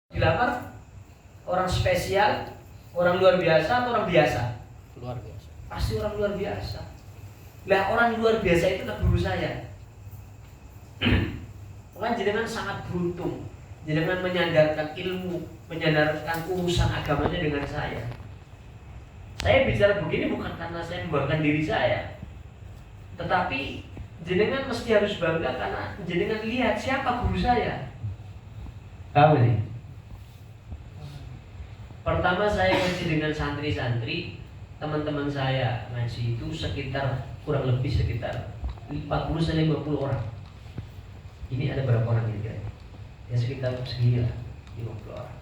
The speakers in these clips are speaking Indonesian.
Dilamar orang spesial, orang luar biasa atau orang biasa? Luar biasa. Pasti orang luar biasa. Lah orang luar biasa itu adalah guru saya. Kan jenengan sangat beruntung. Jenengan menyandarkan ilmu, menyandarkan urusan agamanya dengan saya. Saya bicara begini bukan karena saya membanggakan diri saya, tetapi jenengan mesti harus bangga karena jenengan lihat siapa guru saya. Tahu nih? Pertama saya ngaji dengan santri-santri, teman-teman saya ngaji itu sekitar kurang lebih sekitar 40-50 orang. Ini ada berapa orang kira-kira? Ya sekitar segini lah, 50 orang.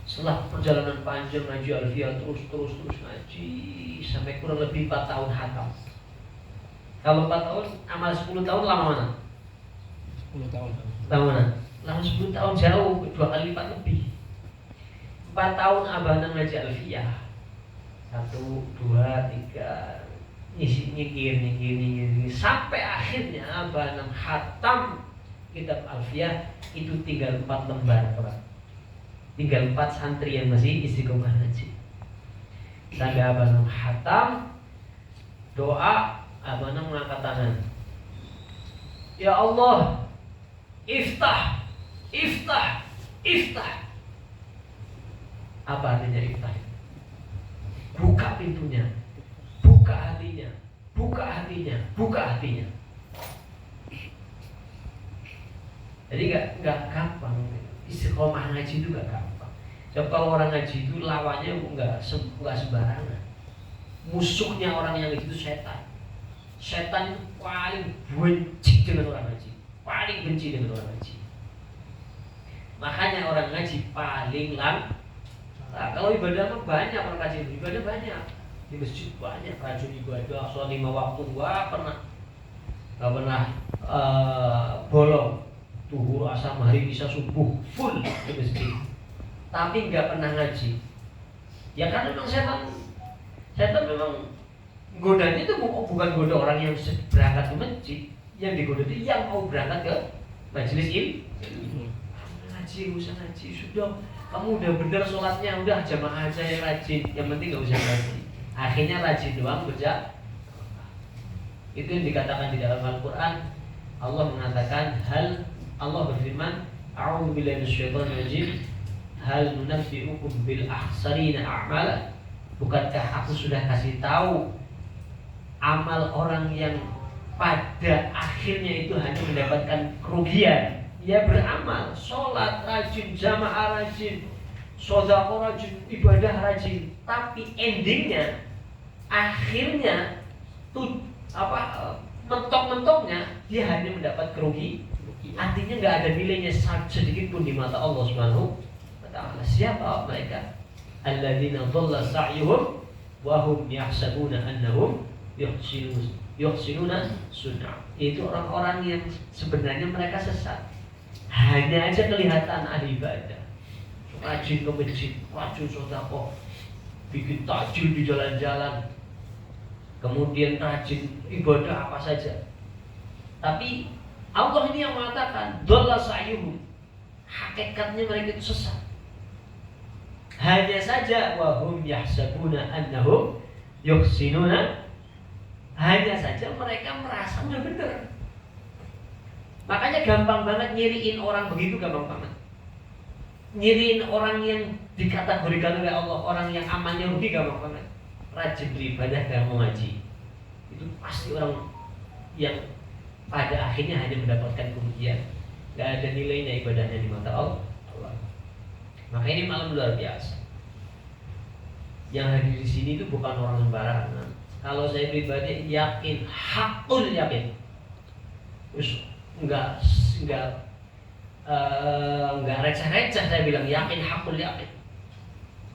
Setelah perjalanan panjang ngaji Alfiyah terus ngaji sampai kurang lebih 4 tahun hatam. Kalau 4 tahun, amal 10 tahun lama mana? 10 tahun. Lama mana? Lama 10 tahun jauh, 2 kali lipat lebih. 4 tahun abah ngaji Alfiyah. 1, 2, 3 nyikir sampai akhirnya abah hatam kitab Alfiyah itu tinggal 4 lembar, Pak. Tinggal 4 santri yang masih istiqomah ngaji. Sampai abah hatam, doa abah mengangkat tangan. Ya Allah, iftah. Apa artinya iftah? Buka pintunya, buka hatinya. Jadi nggak gampang. Istiqomah ngaji itu nggak gampang. Sebab kalau orang ngaji itu lawannya nggak sembarangan. Musuhnya orang yang ngaji itu setan. Setan itu paling benci dengan orang ngaji, Makanya orang ngaji paling Nah, kalau ibadah mah banyak orang ngaji, ibadah banyak di masjid, banyak rajin ibadah, sholat 5 waktu nggak pernah bolong, zuhur, asar, maghrib, isya, subuh full di masjid, tapi nggak pernah ngaji. Ya kan memang setan memang godanya itu bukan goda orang yang berangkat ke masjid, yang digoda itu yang mau berangkat ke majelis ilmu. Ngaji, usah ngaji, sudah kamu udah bener sholatnya, udah jamaah aja yang rajin, yang penting gak usah ngaji. Akhirnya rajin doang kerja. Itu yang dikatakan di dalam Al-Quran. Allah mengatakan, Allah berfirman, A'udzu billahi minasyaitonir rajim, hal nunabbi'ukum bil ahsarina a'mala. Bukankah aku sudah kasih tahu amal orang yang pada akhirnya itu hanya mendapatkan kerugian? Ya beramal, sholat rajin, jamaah rajin, sedekah rajin, ibadah rajin, tapi endingnya, akhirnya mentok-mentoknya dia hanya mendapat kerugian. Artinya nggak ada nilainya sedikit pun di mata Allah Subhanahu wa taala. Siapa mereka? Alladzina dhalla sa'yuhum wa hum yahsabuna annahum yuhsinuna sun'a. Itu orang-orang yang sebenarnya mereka sesat. Hanya aja kelihatan ahli ibadah. Rajin ke masjid, rajin sedekah, bikin takjil di jalan-jalan. Kemudian rajin ibadah apa saja. Tapi Allah ini yang mengatakan dhalla sa'yuhum. Hakikatnya mereka itu sesat. Hanya saja wahum yahsabuna annahum yuhsinuna. Hanya saja mereka merasa udah benar. Makanya gampang banget nyiriin orang begitu, gampang banget. Nyiriin orang yang dikategorikan oleh Allah, orang yang amannya rugi, gampang banget. Rajin beribadah dan mengaji, itu pasti orang yang pada akhirnya hanya mendapatkan kerugian. Gak ada nilainya ibadahnya di mata Allah. Maka ini malam luar biasa. Yang hadir di sini itu bukan orang sembarangan. Kalau saya pribadi yakin, hakul yakin. Terus enggak receh-receh, saya bilang yakin, hakul yakin.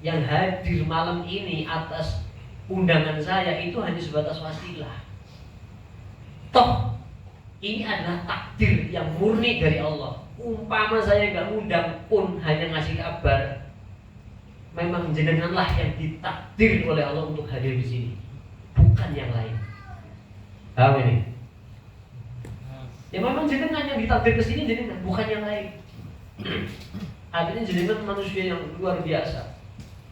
Yang hadir malam ini atas undangan saya itu hanya sebatas wasilah. Toh ini adalah takdir yang murni dari Allah. Umpama saya nggak undang pun, hanya ngasih kabar, memang jenenganlah yang ditakdir oleh Allah untuk hadir di sini, bukan yang lain. Tahu ini? Ya memang jenengan yang ditakdir ke sini, jenengan, bukan yang lain. Artinya jenengan manusia yang luar biasa,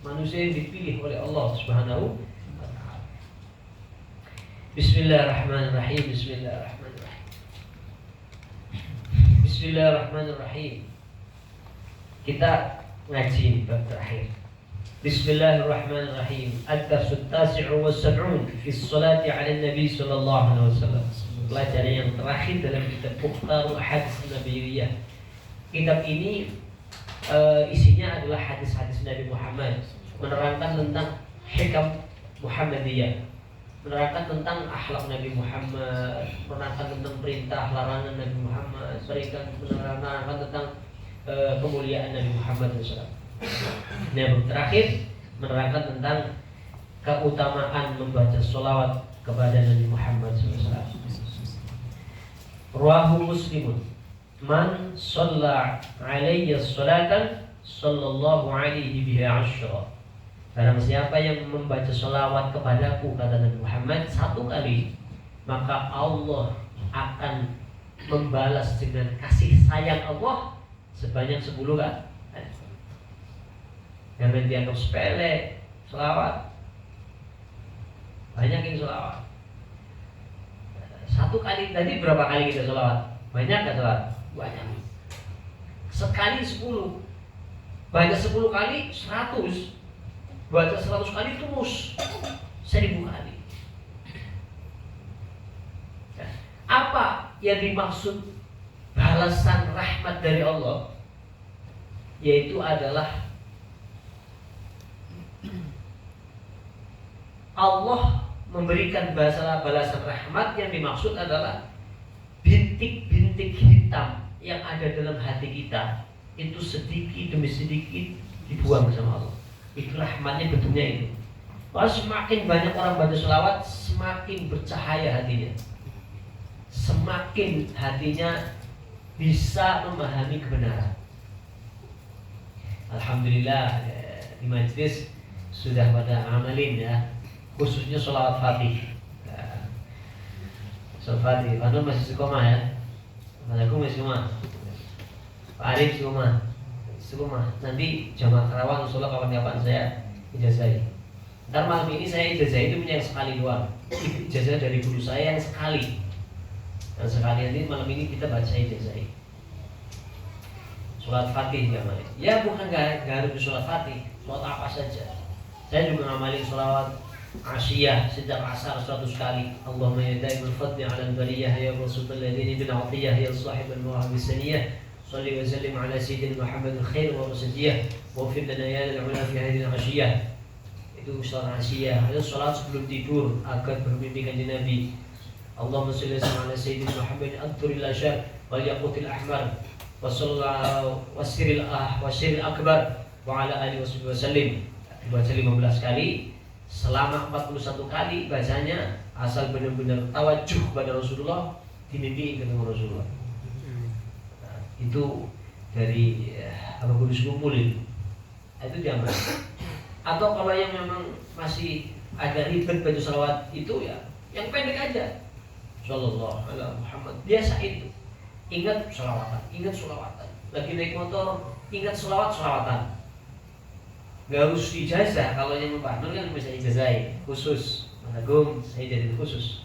manusia yang dipilih oleh Allah Subhanahu wa taala. Bismillahirrahmanirrahim. Bismillahirrahmanirrahim. Kita ngaji bab terakhir. Bismillahirrahmanirrahim. Ad-darsu at-tasi'u was-sab'un fi as-salati 'ala an-nabi sallallahu alaihi wasallam. Pelajaran yang terakhir dalam kitab Mukhtarul Hadis Nabawiyyah. Kitab ini isinya adalah hadis-hadis Nabi Muhammad, menerangkan tentang hikam Muhammadiyah, menerangkan tentang akhlak Nabi Muhammad, menerangkan tentang perintah larangan Nabi Muhammad, menerangkan tentang kemuliaan Nabi Muhammad SAW. Yang terakhir menerangkan tentang keutamaan membaca sholawat kepada Nabi Muhammad SAW. Rawahu Muslimun. Man shalla alayya sholatan sallallahu alaihi biha asyra. Barang siapa yang membaca sholawat kepadaku, kata Nabi Muhammad, 1 kali, maka Allah akan membalas dengan kasih sayang Allah sebanyak 10 kali. Jangan dianggap sepele sholawat. Banyak yang sholawat. 1 kali, tadi berapa kali kita sholawat? Banyak gak sholawat? Banyak. Sekali 10. Baca 10 kali 100. Baca 100 kali terus 1000 kali. Apa yang dimaksud balasan rahmat dari Allah? Yaitu adalah Allah memberikan balasan rahmat, yang dimaksud adalah bintik-bintik hitam yang ada dalam hati kita itu sedikit demi sedikit dibuang sama Allah. Itu rahmatnya bentuknya itu. Kalau semakin banyak orang baca sholawat, semakin bercahaya hatinya, semakin hatinya bisa memahami kebenaran. Alhamdulillah di majlis sudah pada amalin ya, khususnya sholawat fatih. Sholawat fatih, Pak Nur masih istiqomah ya, Pak Agung masih istiqomah, Pak Arif istiqomah. Nanti jamaah Karawang sholat kapan-kapan saya ijazahi. Ntar malam ini saya ijazahi itu punya yang sekali doang. Ijazah dari guru saya yang sekali. Dan sekali nanti malam ini kita baca ijazahi. Sholat fatih jamaah. Ya bukan gak harus sholat fatih, sholat apa saja. Saya juga ngamalin sholawat Asyiyah sejak asar 100 kali. Allahumma ya daimul fadli ala al-bariyah ya rasulul ladini bin atiyah ya sahib al-mu'ahab bisaniyah. Salli wa sallim ala sayyidina Muhammadin khair wa rasuliyah. Wa fir lana ya al-ula fi hadhihi al-asyiyah. Itu sholat Asyiyah. Itu sholat sebelum tidur agar bermimpi kanjeng Nabi. Allahumma sholli ala sayyidina Muhammad ad-durril asyar wal yaqutil ahmar wa sallallahu wasiril akbar wa ala alihi wasallim. Dibaca 15 kali selama 41 kali bacanya, asal benar-benar tawajuh pada Rasulullah, dimimpi ketemu Rasulullah. Nah, itu dari Abu Kudus kumpulin itu diambil. Atau kalau yang memang masih agak ribet baca salawat itu ya yang pendek aja, Sallallahu alaihi Muhammad, biasa itu. Ingat salawatan, ingat salawatan. Lagi naik motor, ingat salawatan. Gak harus ijazah. Kalau yang membantu kan bisa ijazah khusus. Mas Agung, saya jadi khusus.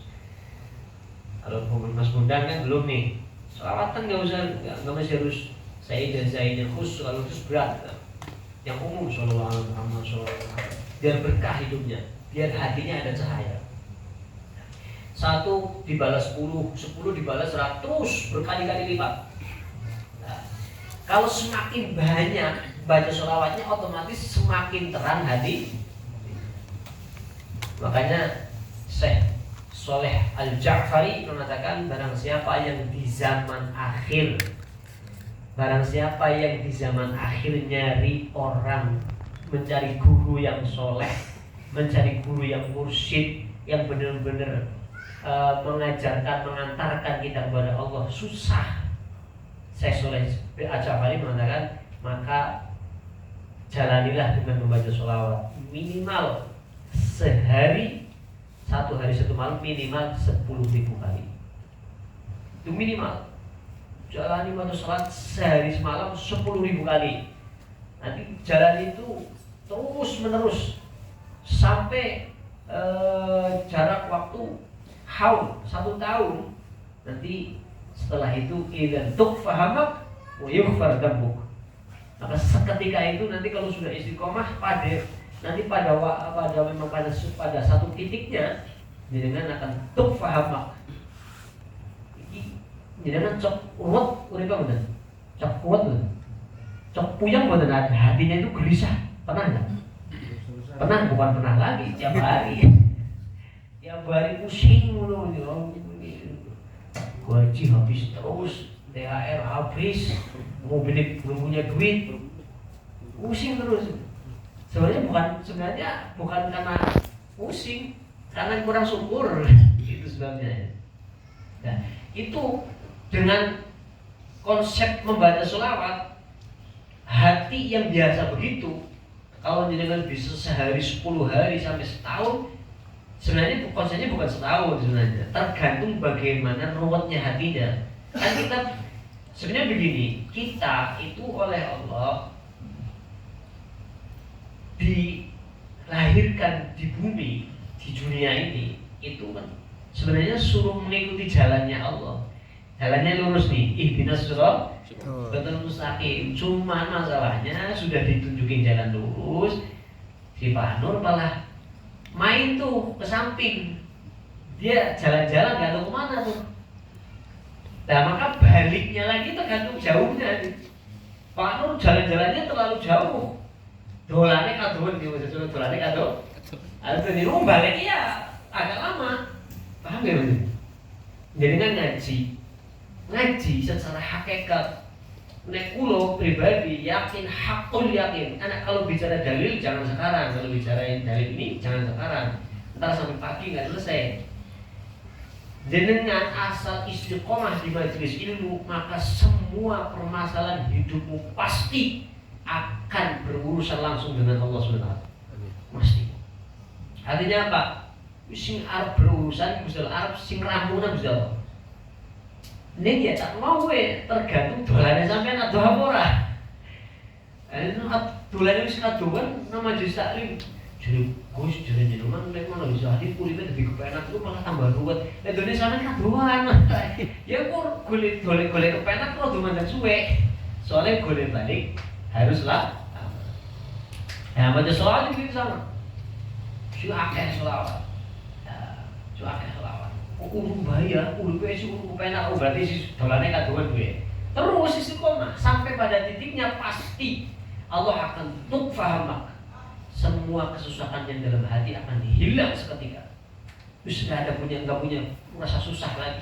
Kalau Mas Bundang kan belum nih. Salawatan gak usah, gak mesti harus saya ijazahin yang khusus. Kalau khusus berat. Yang umum Sallallahu alaihi Muhammad sallallahu. Biar berkah hidupnya, biar hatinya ada cahaya. 1 dibalas 10, 10 dibalas 100 berkali-kali lipat. Nah, kalau semakin banyak baca sholawatnya, otomatis semakin terang hati. Makanya Syekh Soleh Al-Ja'fari mengatakan, barang siapa yang di zaman akhir, barang siapa yang di zaman akhir nyari orang, mencari guru yang soleh, mencari guru yang mursyid, yang benar-benar mengajarkan, mengantarkan kita kepada Allah, susah. Syekh Soleh Al-Ja'fari mengatakan, maka jalanilah dengan membaca sholawat minimal sehari, 1 hari 1 malam minimal 10.000 kali. Itu minimal. Jalani baca sholawat sehari semalam 10.000 kali. Nanti jalan itu terus menerus sampai jarak waktu haul 1 tahun. Nanti setelah itu idan tukfahamak wa yughfar dzambuk. Maka seketika itu nanti kalau sudah istiqomah pada satu titiknya, jenengan akan tukfahamak. Jenengan cok ruwet urip mboten. Cok kuat mboten. Cok puyeng mboten, hatinya itu gelisah. Pernah enggak? Pernah, bukan pernah lagi, tiap hari. Tiap hari pusing mulu, gaji habis terus, THR habis, mau beli belum punya duit, pusing terus. Sebenarnya bukan karena pusing, karena kurang syukur. Itu sebabnya. Nah, itu dengan konsep membaca sholawat, hati yang biasa begitu, kalau jenengan bisa sehari 10 hari sampai setahun, sebenarnya konsepnya bukan setahun sebenarnya, tergantung bagaimana ruwetnya hatinya. Kan kita sebenarnya begini, kita itu oleh Allah dilahirkan di bumi, di dunia ini, itu kan sebenarnya suruh mengikuti jalannya Allah. Jalannya lurus nih, ihdinas siratal mustaqim. Cuma masalahnya sudah ditunjukin jalan lurus, si Pak Nur malah main tuh ke samping. Dia jalan-jalan gak tahu kemana tuh. Nah, maka baliknya lagi tergantung jauhnya nih. Pak Nur jalan-jalannya terlalu jauh, dolane kadoan nih, maksudnya dolane kadoan. Ada di rumah baliknya ya agak lama. Paham ya Mas? Jadi kan ngaji secara hakikat. Nek kulo pribadi yakin, hakul yakin. Anak kalau bicara dalil jangan sekarang, kalau bicarain dalil ini jangan sekarang. Ntar sampai pagi nggak selesai. Jenengan asal istiqomah di majelis ilmu, maka semua permasalahan hidupmu pasti akan berurusan langsung dengan Allah SWT. Pasti. Artinya apa? Sing arep berurusan Gusti Arab, sing ramuna Gusti Allah. Ini dia tak mau tergantung dolane sampean ado apa ora. Dolane wis kadoan nama majelis taklim. Jadi Gus jadi jenengan nek mana bisa ahli uripe dadi kepenak itu malah tambah ruwet. Nek dene sampean kadoan. Ya kok golek kepenak kok dumandan suwe. Soalnya golek balik haruslah. Nah, majelis selawat itu sama. Akeh selawat. Akeh selawat. Urung bayar, urung wis urung penak, berarti si dolane kadoan duwe. Terus istiqomah sampai pada titiknya pasti Allah akan tukfahamak. Semua kesusahan yang dalam hati akan hilang seketika. Terus nggak punya merasa susah lagi.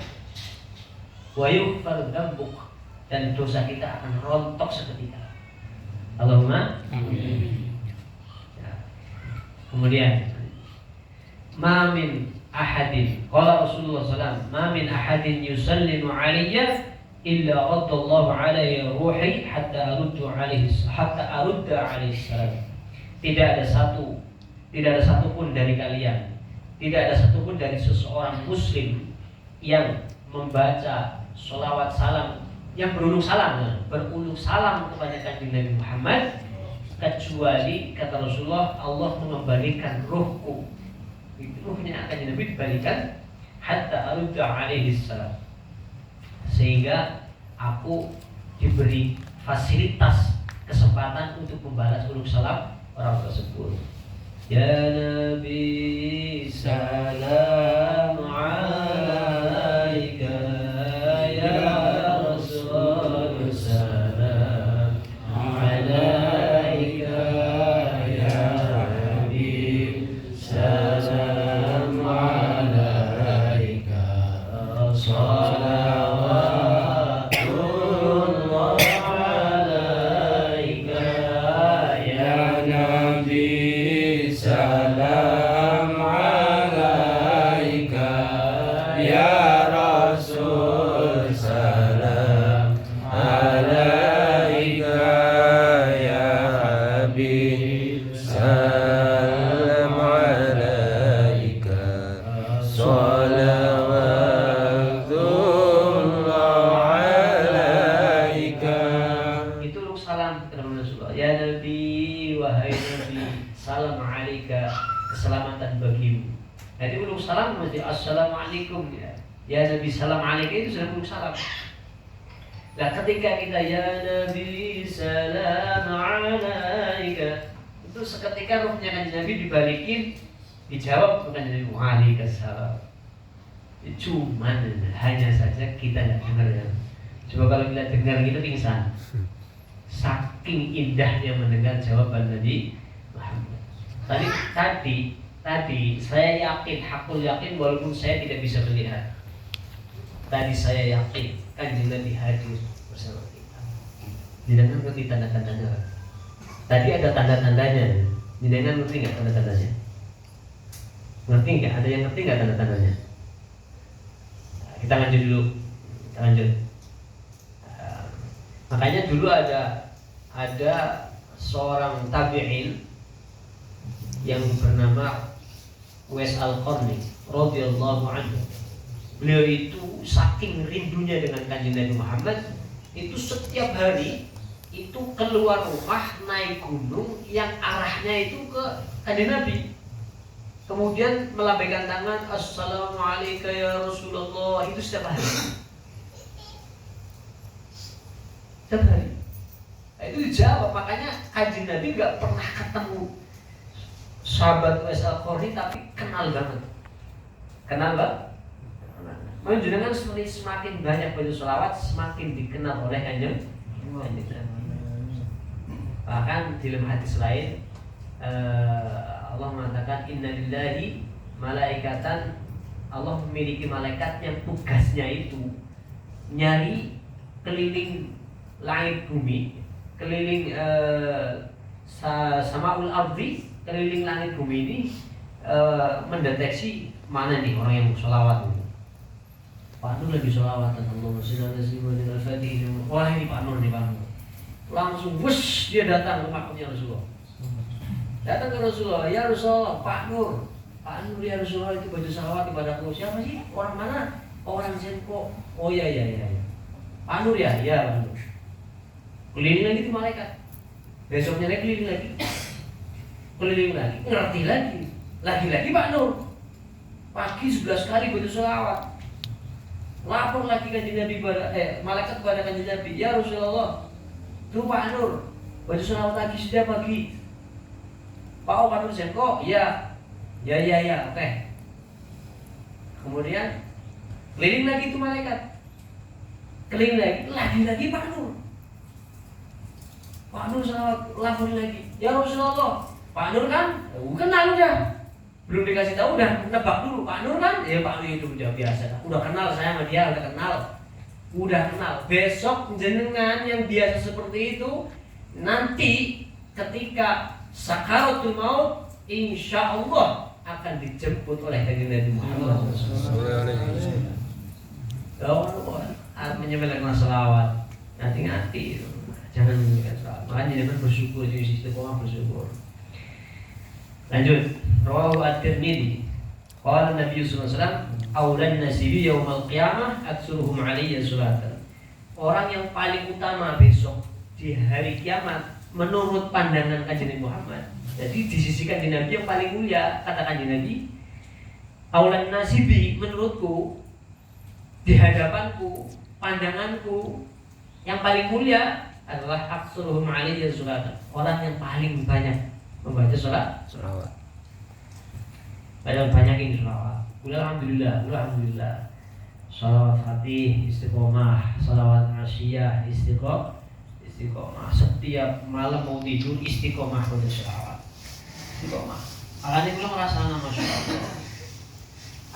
Wa yughfar dzambuk, dan dosa kita akan rontok seketika. Allahumma amin. Ya. Kemudian ma min ahadin, qala Rasulullah SAW, ma min ahadin yusallimu alayya illa raddallahu alayya ruhi hatta arudda alaihi salam. Tidak ada satupun dari kalian, tidak ada satupun dari seseorang muslim yang membaca sholawat salam, yang berulung salam kepada kanjeng Nabi Muhammad, kecuali kata Rasulullah, Allah mengembalikan ruhku, ruhnya akan Nabi dibalikan hatta arudda alaihi salam, sehingga aku diberi fasilitas kesempatan untuk membalas ulung salam orang tersebut. Ya Nabi salam alaika, ya Rasul salam alaika, ya Nabi salam alaika, salawatullah alaika, ya Nabi salam alaika, ya Rasul salam alaika, ya Habib salam alaika, salawatullah alaika. Itu lu salam kepada Rasulullah. Ya Nabi, wahai Nabi, salam alaika, keselamatan bagimu. Jadi ulung salam mesti assalamualaikum ya. Ya Nabi salam alaika itu sudah ulung salam. Nah ketika kita ya Nabi salam alaika, itu seketika ruhnya kanjeng Nabi dibalikin, dijawab bukan Nabi waalaikumsalam. Cuman hanya saja kita tidak dengar ya. Coba kalau kita dengar kita pingsan. Saking indahnya mendengar jawaban Nabi Muhammad. Tadi saya yakin, hakul yakin walaupun saya tidak bisa melihat. Tadi saya yakin kanjeng Nabi hadir bersama kita. Jenengan ngerti tanda-tandanya? Tadi ada tanda-tandanya. Jenengan ngerti nggak tanda-tandanya? Ngerti nggak? Ada yang ngerti nggak tanda-tandanya? Nah, kita lanjut dulu. Makanya dulu ada seorang tabi'in yang bernama Uwais Al-Qarni radhiyallahu anhu. Beliau itu saking rindunya dengan kanjeng Nabi Muhammad, itu setiap hari itu keluar rumah naik gunung yang arahnya itu ke kanjeng Nabi. Kemudian melambaikan tangan, assalamualaikum ya Rasulullah, itu setiap hari. Setiap hari. Nah, itu dijawab, makanya kanjeng Nabi gak pernah ketemu sahabat Uwais Al-Qarni tapi kenal banget. Kenal banget. Menjenengan semakin banyak baca sholawat, semakin dikenal oleh kanjeng Nabi. Bahkan di dalam hadis lain Allah mengatakan inna lillahi malaikatan, Allah memiliki malaikat yang tugasnya itu nyari keliling langit bumi, keliling samaul ardi, keliling langit bumi ini mendeteksi mana nih orang yang sholawat itu. Pak Nur lagi sholawatan, Allahumma sholli ala sayyidina al-fatih. Wah ini Pak Nur nih, Pak Nur. Langsung wush dia datang ke makamnya Rasulullah. Datang ke Rasulullah, ya Rasulullah, Pak Nur ya Rasulullah, itu baca sholawat kepadaku. Siapa sih? Orang mana? Orang Zenko. Oh ya. Pak Nur ya, Pak Nur. Keliling lagi tuh malaikat. Besoknya lagi keliling lagi, ngerti lagi Pak Nur. Pagi 11 kali baca sholawat. Lapor lagi kanjeng Nabi malaikat kepada kanjeng Nabi, ya Rasulullah, tuh Pak Nur baca sholawat lagi setiap pagi. Pak Nur Zenko, ya, oke. Kemudian keliling lagi tuh malaikat, keliling lagi Pak Nur. Pak Nur sholawat, lapor lagi, ya Rasulullah, Pak Nur kan, kenal udah. Belum dikasih tahu udah nebak dulu. Pak Nur kan? Ya Pak Nur itu udah biasa. Udah kenal saya sama dia, udah kenal. Udah kenal. Besok jenengan yang biasa seperti itu nanti ketika sakaratul maut insya Allah akan dijemput oleh Nabi Muhammad. Menyemelkan selawat. Hati-hati. Jangan menyemelkan selawat. Makanya jangan bersyukur di istiqomah bersyukur. Lanjut. Rawahu at-Tirmidzi. Qala Nabi sallallahu alaihi wasallam, "Aulan nasibi yaumal qiyamah aktsuruhum alayya salatan." Orang yang paling utama besok di hari kiamat menurut pandangan Kanjeng Muhammad. Jadi disisikan di Nabi yang paling mulia, kata Kanjeng Nabi, "Aulan nasibi menurutku di hadapanku, pandanganku yang paling mulia adalah aktsuruhum alayya salatan." Orang yang paling banyak membaca selawat. Banyakin selawat. Alhamdulillah. Salawat Fatih, istiqomah, salawat Asyiyah, istiqomah. Setiap malam mau tidur istiqomah baca selawat. Istiqomah. Alane kula ngrasana masyaallah.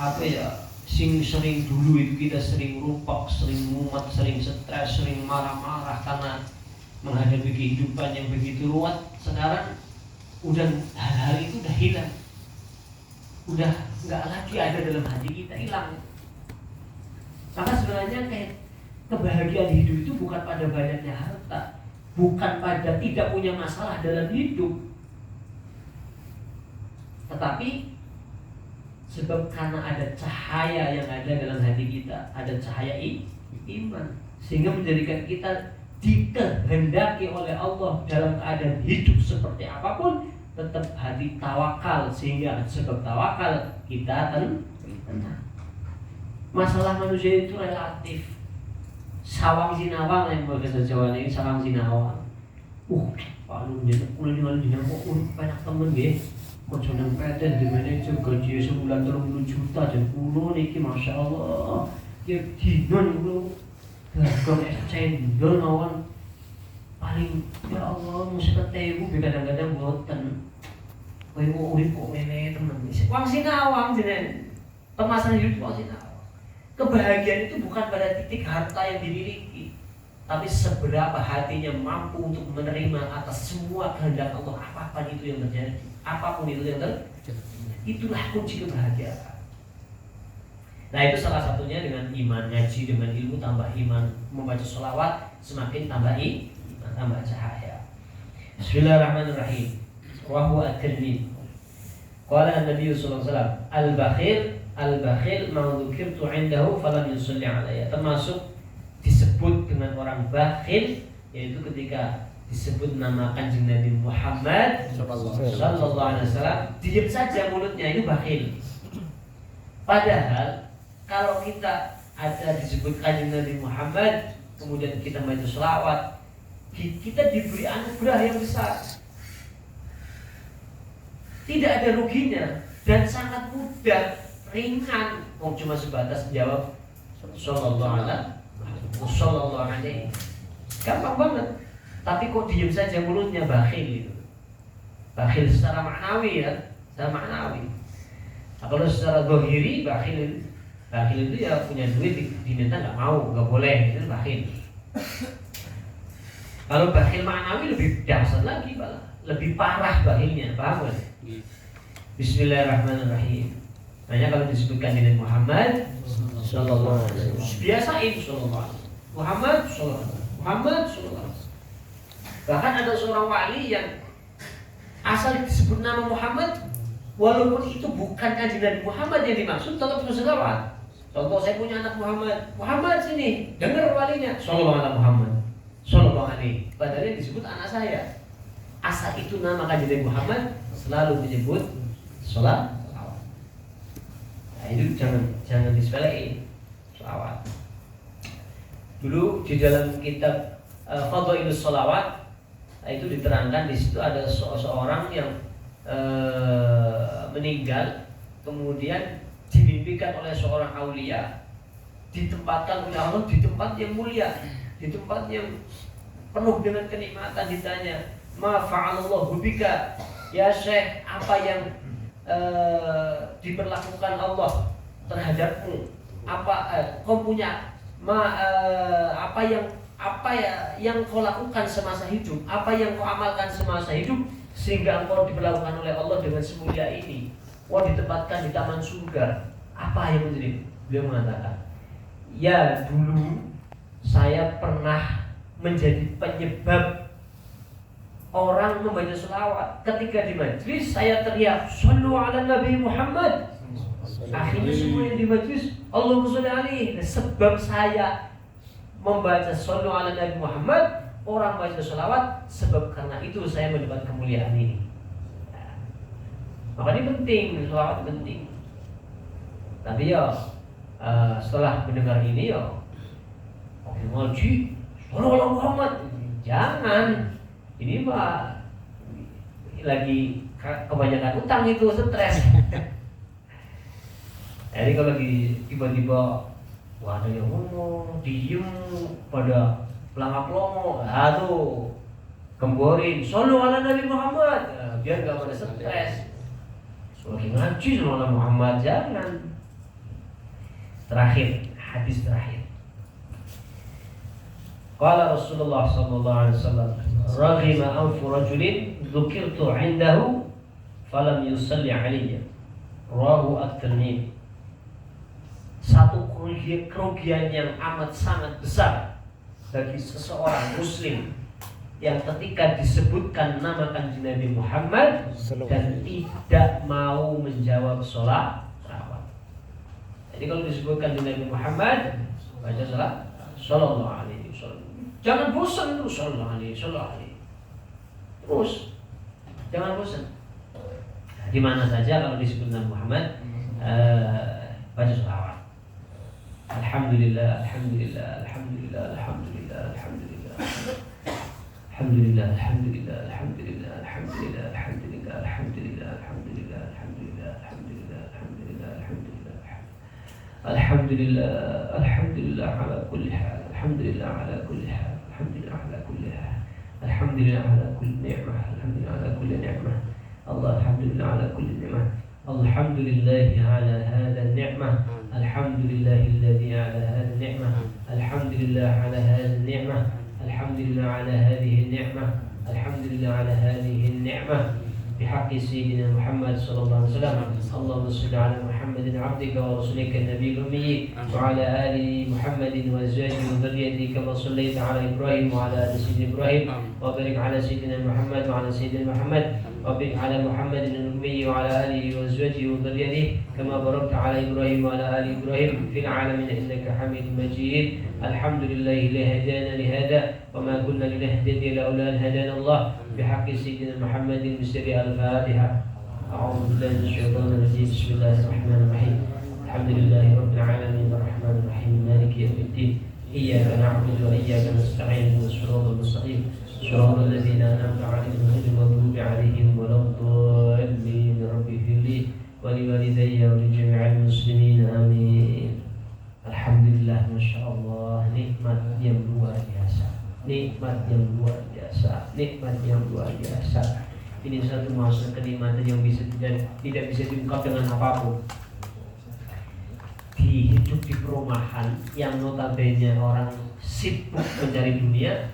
Apa ya? Sering dulu itu kita sering rupak, sering mumet, sering stres, sering marah-marah karena menghadapi kehidupan yang begitu ruwet. Sekarang udah hal-hal itu udah hilang, udah nggak lagi ada dalam hati kita, hilang. Maka sebenarnya kayak kebahagiaan hidup itu bukan pada banyaknya harta, bukan pada tidak punya masalah dalam hidup, tetapi sebab karena ada cahaya yang ada dalam hati kita, ada cahaya iman, sehingga menjadikan kita dikehendaki oleh Allah dalam keadaan hidup seperti apapun tetap hati tawakal, sehingga sebab tawakal kita tenang. Masalah manusia itu relatif. Sawang sinawang yang bahasa Jawa ini, sawang sinawang. Palu jadi kulo di mana kok banyak temen nggih. Kok jeneng peten di manajer gaji sebulan 30 juta dan kulo niki masyaallah. Ya dino kulo kok cendol mawon paling ya Allah mesti ketemu kadang-kadang boten. Kowe urip kok ngene temen. Wong sinawang jeneng. Pemasaran hidup wong sinawang. Kebahagiaan itu bukan pada titik harta yang dimiliki, tapi seberapa hatinya mampu untuk menerima atas semua kehendak Allah, apapun itu yang terjadi, apapun itu yang terjadi. Itulah kunci kebahagiaan. Nah itu salah satunya dengan iman, ngaji dengan ilmu tambah iman, membaca sholawat semakin tambah iman, tambah cahaya. Bismillahirrahmanirrahim. Wa huwa at-Tirmidzi. Qala an-nabiy sallallahu alaihi wasallam, al-bakhil ma dzukirtu 'indahu falam yusalli 'alayya. Termasuk disebut dengan orang bakhil yaitu ketika disebut nama Kanjeng Nabi Muhammad sallallahu alaihi wasallam, diam saja mulutnya, itu bakhil. Padahal kalau kita ada disebut Kanjeng Nabi Muhammad kemudian kita baca selawat, kita diberi anugerah yang besar. Tidak ada ruginya dan sangat mudah, ringan. Cuma sebatas jawab sallallahu alaihi, gampang banget. Tapi kok diam saja mulutnya, bakhil itu. Bakhil secara maknawi ya, secara maknawi. Nah, kalau secara zahiri bakhil itu ya punya duit diminta nggak mau, nggak boleh, itu bakhil. Kalau bakhil maknawi lebih dahsyat lagi, lebih parah bakhilnya, paham kan? Bismillahirrahmanirrahim. Makanya kalau disebutkan dengan Muhammad sallallahu alaihi wasallam, biasain sallallahu alaihi wasallam. Muhammad sallallahu alaihi wasallam. Bahkan ada seorang wali yang asal disebut nama Muhammad, walaupun itu bukan Kanjeng Nabi Muhammad yang dimaksud, tetap harus selawat. Contoh, saya punya anak Muhammad sini, dengar walinya sallallahu alaihi Muhammad sallallahu alaihi. Padahal yang disebut anak saya. Asal itu nama Kanjeng Nabi Muhammad selalu menyebut salat. Nah, itu jangan disepelein selawat. Dulu di dalam kitab Fadhailus Shalawat, itu diterangkan di situ ada seorang yang meninggal, kemudian dimimpikan oleh seorang aulia, ditempatkan oleh Allah di tempat yang mulia, di tempat yang penuh dengan kenikmatan. Ditanya, ma fa'alallahu bika ya Syekh, apa yang diperlakukan Allah terhadapmu, kau punya apa yang kau lakukan semasa hidup, apa yang kau amalkan semasa hidup sehingga engkau diperlakukan oleh Allah dengan semulia ini, ditempatkan di taman surga. Apa yang menjadi? Beliau mengatakan, ya dulu saya pernah menjadi penyebab orang membaca selawat. Ketika di majlis saya teriak, "Shallu ala Nabi Muhammad." Akhirnya semua yang di majlis, Allahumma sholli alaihi. Sebab saya membaca "Shallu ala Nabi Muhammad", orang baca selawat, sebab karena itu saya mendapat kemuliaan ini. Maka ini penting, selawat penting. Tapi ya setelah mendengar ini ya, oke ngaji, "Shallu ala Muhammad", jangan. Ini mah lagi kebanyakan utang, itu stres. Jadi kalau tiba-tiba ada yang ngomong, diem pada pelangap lomo, tuh gemborin, "Shallu ala Nabi Muhammad", biar gak pada stres. Lagi ngaji "Shallu ala Muhammad", jangan. Terakhir, hadis terakhir. Qala Rasulullah sallallahu alaihi wasallam, "Raghima anfu rajulin dzukirtu 'indahu falam yusalli 'alayya." Rawahu at-Tirmidzi. Satu kerugian yang amat sangat besar bagi seseorang muslim yang ketika disebutkan nama kanjeng Nabi Muhammad dan tidak mau menjawab sholat. Jadi kalau disebutkan Nabi Muhammad, baca salat sallallahu alaihi wasallam. Jangan bosan terus sallallahu alaihi. Terus jangan bosan. Di mana saja kalau disebut Nabi Muhammad, baca salawat. Alhamdulillah, alhamdulillah, alhamdulillah, alhamdulillah, alhamdulillah. Alhamdulillah, alhamdulillah, alhamdulillah, alhamdulillah, alhamdulillah, alhamdulillah, alhamdulillah, alhamdulillah, alhamdulillah, alhamdulillah, alhamdulillah. Alhamdulillah, alhamdulillah ala kulli hal, alhamdulillah ala kulli hal, alhamdulillah ala kulli hal, alhamdulillah ala kulli ni'mah, alhamdulillah ala kulli ni'mah. Allah alhamdulillah ala kulli ni'mah. Alhamdulillah ala hadha ni'mah. Alhamdulillahilladzi ala hadha ni'mah. Alhamdulillah ala hadha ni'mah. Alhamdulillah ala hadhihi ni'mah. Alhamdulillah ala hadhihi ni'mah. بحق سيدنا محمد صلى الله عليه وسلم. اللهم صل على محمد عبدك ورسولك النبي الأمي وعلى آل محمد وأزواجه وذريته كما صليت على إبراهيم وعلى آل سيدنا إبراهيم وبارك على سيدنا محمد وعلى سيدنا محمد وبارك على محمد الأمي وعلى آله وأزواجه وذريته كما باركت على إبراهيم وعلى آل إبراهيم في العالمين إنك حميد مجيد. الحمد لله الذي هدانا لهذا وما كنا لنهتدي لولا أن هدانا الله. بحق سيدنا محمد بسر الفاتحة. أعوذ بالله من الشيطان الرجيم. بسم الله الرحمن الرحيم. الحمد لله رب العالمين الرحمن الرحيم مالك يوم الدين. إياك نعبد وإياك نستعين اهدنا الصراط المستقيم صراط الذين أنعمت عليهم غير المغضوب عليهم ولا الضالين. رب اغفر لي ولوالدي ولجميع المسلمين آمين. Alhamdulillah, Masya Allah, nikmat yang luar biasa, nikmat yang luar biasa, nikmat yang luar biasa. Ini satu masa kenikmatan yang tidak bisa diungkap dengan apapun. Hidup di perumahan yang notabene orang sibuk mencari dunia,